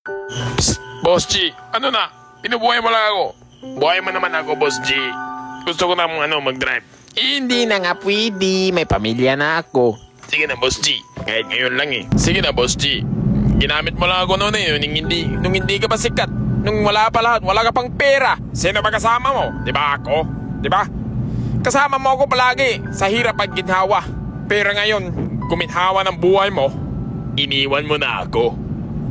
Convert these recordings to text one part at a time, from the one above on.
Psst, Boss G, ano na? Pinubuhay mo lang ako. Buhay mo naman ako, Boss G. Gusto ko na mag-drive. Hindi na nga pwede. May pamilya na ako. Sige na, Boss G. Kahit ngayon lang eh. Sige na, Boss G. Ginamit mo lang ako noon eh. Nung hindi ka pa sikat. Nung wala pa lahat. Wala ka pang pera. Sino ba kasama mo? Di ba ako? Di ba? Kasama mo ako palagi sa hirap at ginhawa. Pero ngayon, guminhawa ng buhay mo, iniwan mo na ako.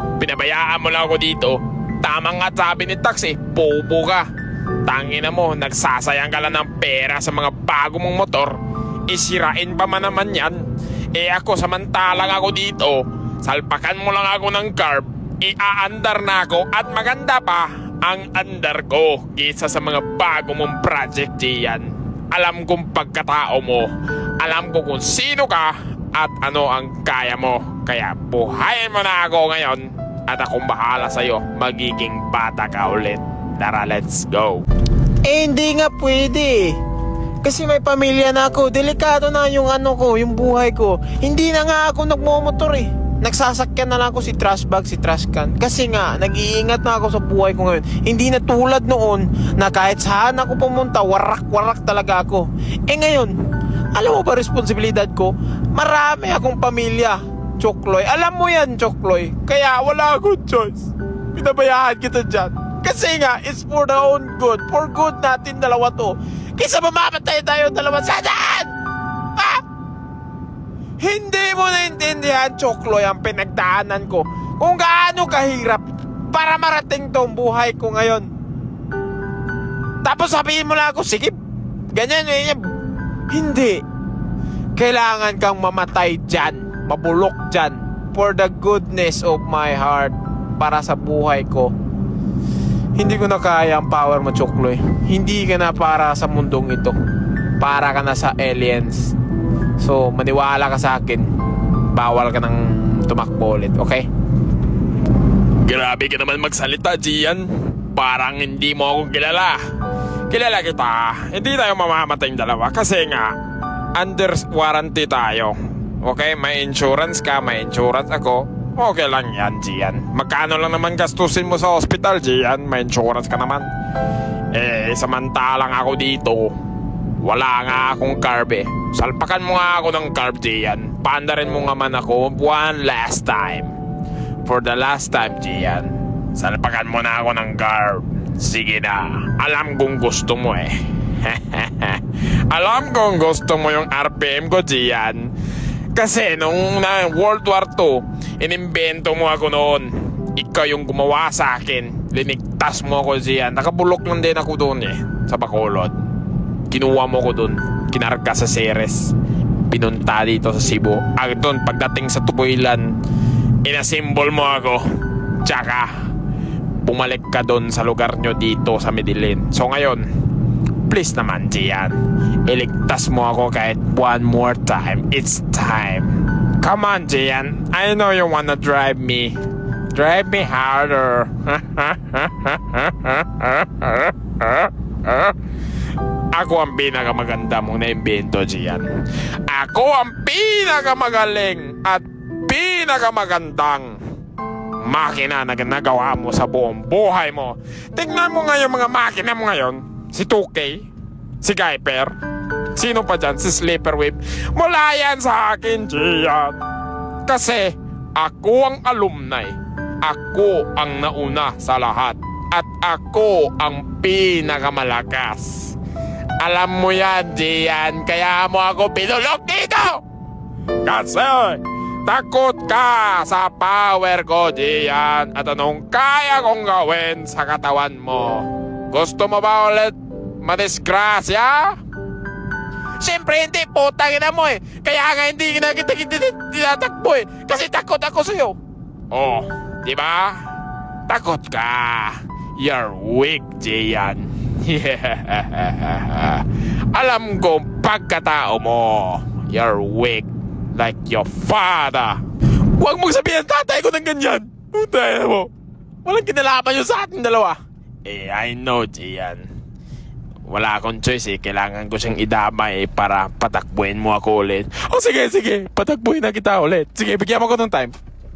Pinabayaan mo lang ako dito. Tama nga sabi ni Taxi, bobo ka. Tangina mo, nagsasayang ka lang ng pera sa mga bago mong motor. Isirain pa man naman yan. Ako samantalang ako dito, salpakan mo lang ako ng carb, iaandar na ako at maganda pa ang andar ko kaysa sa mga bago mong project diyan. Alam kong pagkatao mo, alam ko kung sino ka at ano ang kaya mo. Kaya buhayin mo na ako ngayon at akong bahala sa'yo. Magiging bata ka ulit. Tara, let's go. Hindi nga pwede. Kasi may pamilya na ako. Delikado na yung yung buhay ko. Hindi na nga ako nagmomotor eh. Nagsasakyan na lang ako si trash bag, si trash can. Kasi nga, nag-iingat na ako sa buhay ko ngayon. Hindi na tulad noon na kahit saan ako pumunta, warak-warak talaga ako. Ngayon, alam mo ba responsibilidad ko? Marami akong pamilya, Chokloy. Alam mo yan, Chokloy. Kaya wala akong choice. Pinabayaan kita dyan. Kasi nga, it's for the own good. For good natin dalawa to. Kaysa mamamatay tayo dalawa sa dyan! Ha? Hindi mo naintindihan, Chokloy, ang pinagdaanan ko. Kung gaano kahirap para marating tong buhay ko ngayon. Tapos sabihin mo lang ako, sige, ganyan. Hindi. Kailangan kang mamatay dyan. Mabulok dyan. For the goodness of my heart. Para sa buhay ko. Hindi ko na kaya ang power mo, Chokloy. Hindi ka na para sa mundong ito. Para ka na sa aliens. So, maniwala ka sa akin. Bawal ka nang tumakbo ulit, okay? Grabe ka naman magsalita, Gian. Parang hindi mo ako kilala. Kilala kita. Hindi tayo mamamatay dalawa kasi nga under warranty tayo. Okay, may insurance ka, may insurance ako. Okay lang yan, Gian. Magkano lang naman gastusin mo sa hospital, Gian? May insurance ka naman. Samantalang ako dito, wala nga akong carb eh. Salpakan mo nga ako ng carb, Gian. Paandarin mo nga man ako one last time. For the last time, Gian. Salpakan mo na ako ng carb. Sige na. Alam kong gusto mo eh. Alam kong gusto mo yung RPM ko, Gian. Kasi nung World War II, inimbento mo ako noon. Ikaw yung gumawa sa akin. Linigtas mo ako, Gian. Nakabulok lang din ako doon eh. Sa Bacolod. Kinuha mo ko doon. Kinarga sa Ceres. Pinunta dito sa Cebu. Doon, pagdating sa Tubuilan, inasimbol mo ako. Tsaka, bumalik ka doon sa lugar nyo dito sa Medellin. So ngayon, please naman, Gian. Iligtas mo ako kahit one more time. It's time. Come on, Gian. I know you wanna drive me. Drive me harder. Ako ang pinakamaganda mong naimbento, Gian. Ako ang pinakamagaling at pinakamagandang makina na nagawa mo sa buong buhay mo. Tingnan mo nga yung mga makina mo ngayon. Si 2K, si Guyper, sino pa dyan? Si Sleeper Whip. Mula yan sa akin, Gian. Kasi ako ang alumni. Ako ang nauna sa lahat. At ako ang pinakamalakas. Alam mo yan, Gian. Kaya mo ako pinulok dito. Kasi takot ka sa power ko, Gian. At anong kaya kong gawin sa katawan mo? Gusto mo ba ulit madisgrasya? Siyempre hindi, putang ina mo eh. Kaya nga hindi na kita tinatakbo eh. Kasi takot ako sa'yo. Oh, di ba? Takot ka. You're weak, Gian. Alam ko pagkatao mo. You're weak. Like your father. Huwag mong sabihin tatay ko ng ganyan. Putang mo. Walang kinalaman yun sa ating dalawa. I know, Gian. Wala akong choice eh. Kailangan ko siyang idamay para patakbuhin mo ako ulit. Sige. Patakbuhin na kita ulit. Sige, bigyan mo ko ng time.